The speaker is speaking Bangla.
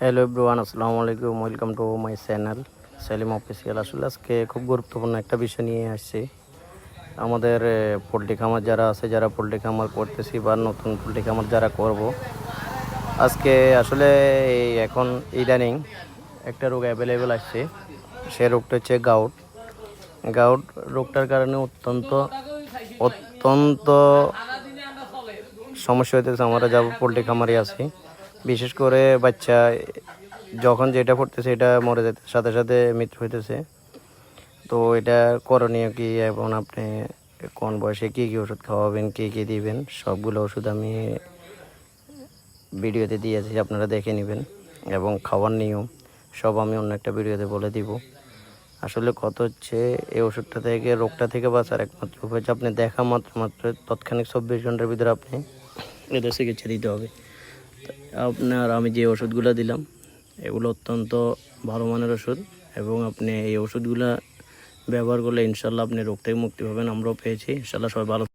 হ্যালো এভরিওয়ান, আসসালামু আলাইকুম। Welcome to my channel Selim official. আসলে আজকে খুব গুরুত্বপূর্ণ একটা বিষয় নিয়ে আসছি। আমাদের পোলট্রি খামার যারা আছে, যারা পোলট্রি খামার করতেছি বা নতুন পোলট্রি খামার যারা করব, আজকে আসলে এখন ইদানিং একটা রোগ অ্যাভেলেবেল আসছে। সে রোগটা হচ্ছে গাউট। গাউট রোগটার কারণে অত্যন্ত অত্যন্ত সমস্যা হইতেছে। আমরা যাব পোলট্রি খামারে আছি, বিশেষ করে বাচ্চা যখন যেটা পড়তেছে এটা মরে যেতে সাথে সাথে মৃত্যু হইতেছে। তো এটা করণীয় কি, এবং আপনি কোন বয়সে কী কী ওষুধ খাওয়াবেন, কী কী দিবেন, সবগুলো ওষুধ আমি ভিডিওতে দিয়েছি, আপনারা দেখে নেবেন। এবং খাওয়ার নিয়ম সব আমি অন্য একটা ভিডিওতে বলে দিব। আসলে কত হচ্ছে, এই ওষুধটা থেকে, রোগটা থেকে বাঁচার একমাত্র উপায় হচ্ছে আপনি দেখা মাত্র তৎক্ষণিক 24 ঘন্টার ভিতরে আপনি এদের চিকিৎসা দিতে হবে। আপনার আমি যে ওষুধগুলো দিলাম এগুলো অত্যন্ত ভালো মানের ওষুধ, এবং আপনি এই ওষুধগুলো ব্যবহার করলে ইনশাল্লাহ আপনি রোগ থেকে মুক্তি পাবেন। আমরাও পেয়েছি, ইনশাল্লাহ। সবাই ভালো।